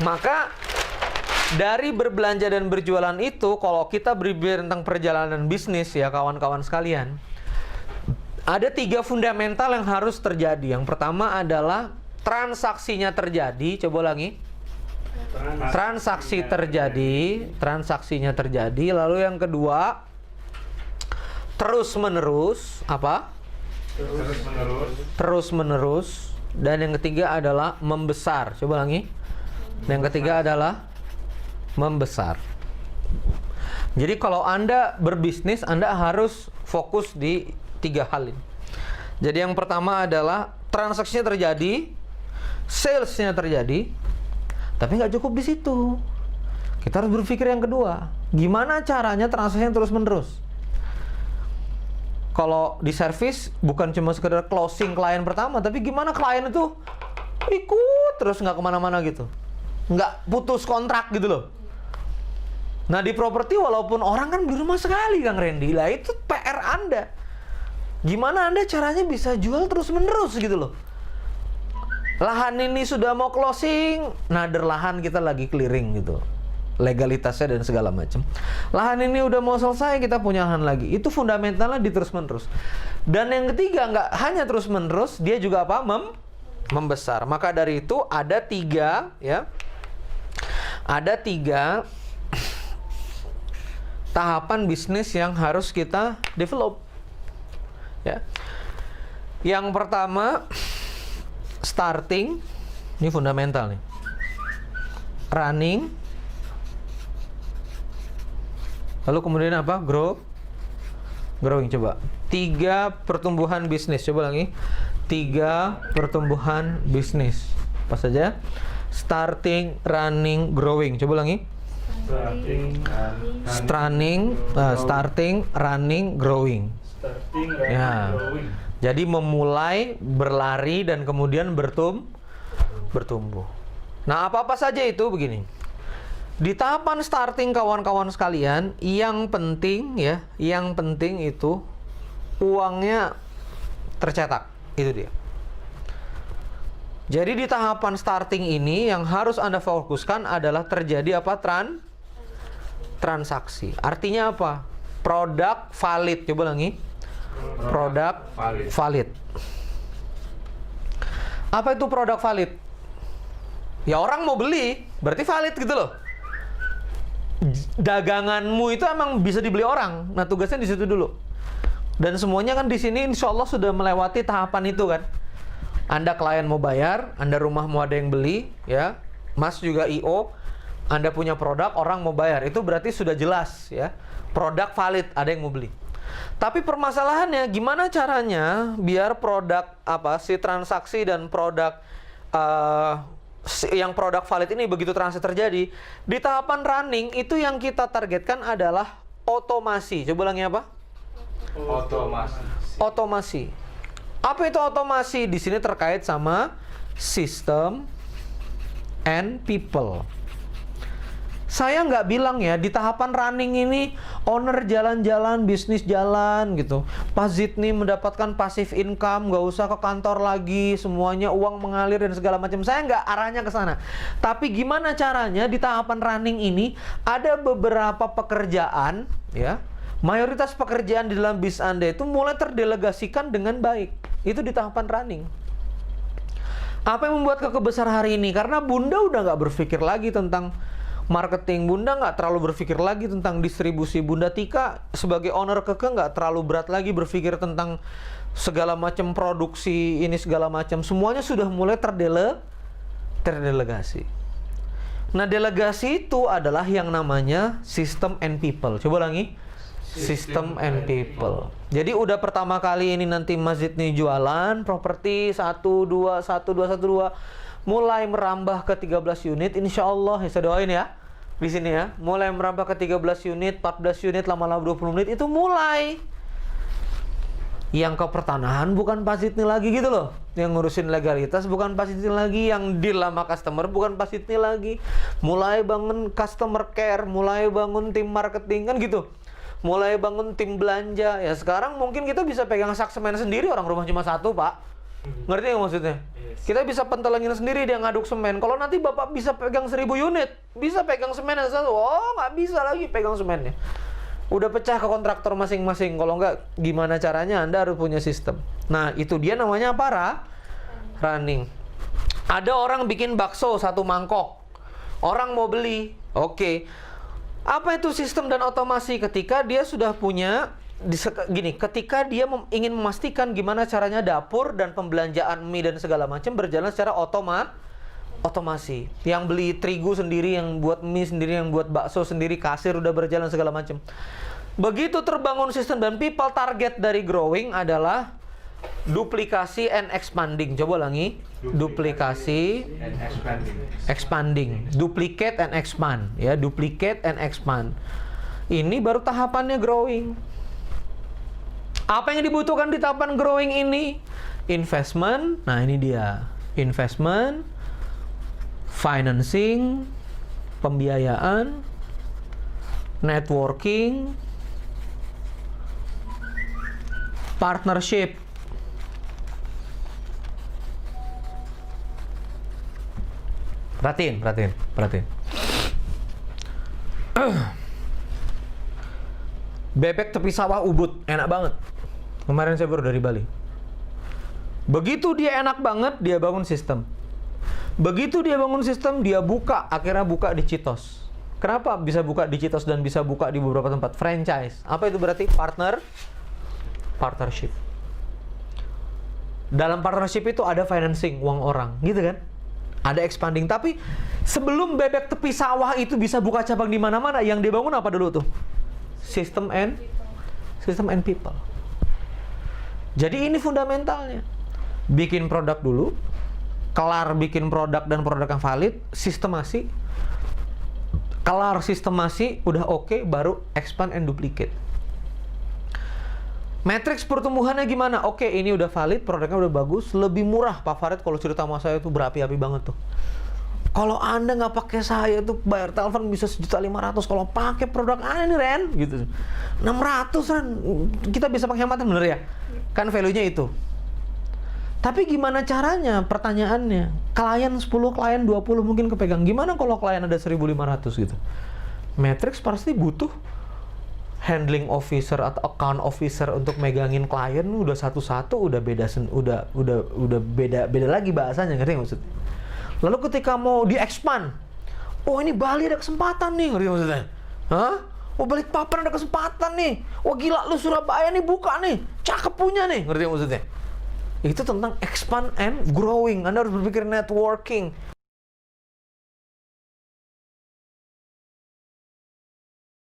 Maka dari berbelanja dan berjualan itu, kalau kita berbicara tentang perjalanan bisnis ya kawan-kawan sekalian, ada 3 fundamental yang harus terjadi. Yang pertama adalah transaksinya terjadi. Coba lagi. Transaksinya terjadi. Lalu yang kedua, terus menerus. Apa? Terus menerus. Dan yang ketiga adalah membesar. Coba lagi. Yang ketiga adalah membesar. Jadi kalau Anda berbisnis, Anda harus fokus di 3 hal ini. Jadi yang pertama adalah transaksinya terjadi, salesnya terjadi, tapi nggak cukup di situ. Kita harus berpikir yang kedua, gimana caranya transaksinya terus menerus. Kalau di service bukan cuma sekedar closing klien pertama, tapi gimana klien itu ikut terus nggak kemana-mana gitu, nggak putus kontrak gitu loh. Nah di properti walaupun orang kan beli rumah sekali Kang Randy, lah itu PR Anda. Gimana Anda caranya bisa jual terus menerus gitu loh. Lahan ini sudah mau closing, nader lahan kita lagi clearing gitu, legalitasnya dan segala macam. Lahan ini udah mau selesai, kita punya lahan lagi. Itu fundamentalnya di terus menerus. Dan yang ketiga nggak hanya terus menerus, dia juga apa? Membesar. Maka dari itu ada 3 ya. Ada 3 tahapan bisnis yang harus kita develop. Ya. Yang pertama, starting, ini fundamental nih. Running. Lalu kemudian apa? Growing coba. 3 pertumbuhan bisnis. Coba lagi. 3 pertumbuhan bisnis. Apa saja? Starting, running, growing. Coba lagi. Starting, running, growing. Ya. Jadi memulai, berlari, dan kemudian bertumbuh. Nah, apa-apa saja itu begini. Di tahapan starting kawan-kawan sekalian, yang penting itu uangnya tercetak. Itu dia. Jadi di tahapan starting ini yang harus Anda fokuskan adalah terjadi apa? Transaksi. Artinya apa? Produk valid. Coba lagi. Produk valid. Apa itu produk valid? Ya orang mau beli, berarti valid gitu loh. Daganganmu itu emang bisa dibeli orang. Nah, tugasnya di situ dulu. Dan semuanya kan di sini insya Allah sudah melewati tahapan itu kan. Anda klien mau bayar, Anda rumah mau ada yang beli, ya. Mas juga IO, Anda punya produk, orang mau bayar. Itu berarti sudah jelas ya. Produk valid, ada yang mau beli. Tapi permasalahannya gimana caranya biar produk si transaksi dan produk yang produk valid ini begitu transaksi terjadi di tahapan running itu yang kita targetkan adalah otomasi. Coba ulangi apa? Otomasi. Apa itu otomasi? Di sini terkait sama system and people. Saya nggak bilang ya, di tahapan running ini owner jalan-jalan, bisnis jalan gitu. Pak Zidni mendapatkan passive income, nggak usah ke kantor lagi, semuanya uang mengalir dan segala macam. Saya nggak arahnya ke sana. Tapi gimana caranya di tahapan running ini ada beberapa pekerjaan ya. Mayoritas pekerjaan di dalam bis Anda itu mulai terdelegasikan dengan baik. Itu di tahapan running. Apa yang membuat Keke besar hari ini? Karena Bunda udah nggak berpikir lagi tentang marketing, Bunda nggak terlalu berpikir lagi tentang distribusi. Bunda Tika sebagai owner Keke nggak terlalu berat lagi berpikir tentang segala macam produksi ini segala macam. Semuanya sudah mulai terdelegasi. Nah, delegasi itu adalah yang namanya system and people. Coba lagi. System and people. Jadi udah pertama kali ini nanti Masjid nih jualan properti 12 mulai merambah ke 13 unit, insya Allah saya doain ya di sini ya, mulai merambah ke 13 unit, 14 unit, lama-lama 20 unit itu mulai. Yang ke pertanahan bukan Pak Sidni lagi gitu loh, yang ngurusin legalitas bukan Pak Sidni lagi, yang deal sama customer bukan Pak Sidni lagi. Mulai bangun customer care, mulai bangun tim marketing kan gitu, mulai bangun tim belanja. Ya sekarang mungkin kita bisa pegang saksemen sendiri, orang rumah cuma 1 Pak. Ngerti nggak maksudnya? Kita bisa pentelengin sendiri dia ngaduk semen. Kalau nanti Bapak bisa pegang 1000 unit, bisa pegang semen yang satu. Oh, nggak bisa lagi pegang semennya. Udah pecah ke kontraktor masing-masing. Kalau nggak, gimana caranya? Anda harus punya sistem. Nah, itu dia namanya apa? Running. Ada orang bikin bakso 1 mangkok. Orang mau beli. Oke. Apa itu sistem dan otomasi? Ketika dia sudah punya gini, ketika dia ingin memastikan gimana caranya dapur dan pembelanjaan mie dan segala macam berjalan secara otomasi. Yang beli terigu sendiri, yang buat mie sendiri, yang buat bakso sendiri, kasir udah berjalan segala macam. Begitu terbangun sistem dan people, target dari growing adalah duplikasi and expanding. Coba ulangi. Duplikasi and expanding. Expanding. Duplicate and expand, ya, duplicate and expand. Ini baru tahapannya growing. Apa yang dibutuhkan di tahapan growing ini? Investment. Nah, ini dia. Investment, financing, pembiayaan, networking, partnership. Perhatiin. Bebek tepi sawah Ubud, enak banget. Kemarin saya baru dari Bali. Begitu dia enak banget, dia bangun sistem. Begitu dia bangun sistem, dia akhirnya buka di Citos. Kenapa bisa buka di Citos dan bisa buka di beberapa tempat? Franchise. Apa itu berarti? Partnership. Dalam partnership itu ada financing, uang orang, gitu kan? Ada expanding. Tapi sebelum bebek tepi sawah itu bisa buka cabang di mana-mana, yang dibangun apa dulu tuh? System and people. Jadi ini fundamentalnya. Bikin produk dulu, kelar bikin produk dan produk yang valid, sistemasi. Kelar sistemasi, udah oke, baru expand and duplicate. Matriks pertumbuhannya gimana? Oke, ini udah valid, produknya udah bagus, lebih murah. Pak Farid kalau cerita sama saya itu berapi-api banget tuh. Kalau Anda nggak pakai saya tuh bayar telepon bisa 1.500.000. Kalau pakai produk Anda nih Ren, gitu. 600 Ren, kita bisa penghematan, bener ya? Kan value-nya itu. Tapi gimana caranya? Pertanyaannya, klien 10, klien 20 mungkin kepegang. Gimana kalau klien ada 1.500 gitu? Matrix pasti butuh handling officer atau account officer untuk megangin klien udah satu-satu, udah beda lagi bahasanya, ngerti maksudnya? Lalu ketika mau di-expand, oh ini Bali ada kesempatan nih, ngerti maksudnya? Hah? Oh Balikpapan ada kesempatan nih. Oh gila lu Surabaya nih buka nih, cakep punya nih, ngerti maksudnya? Itu tentang expand and growing. Anda harus berpikir networking.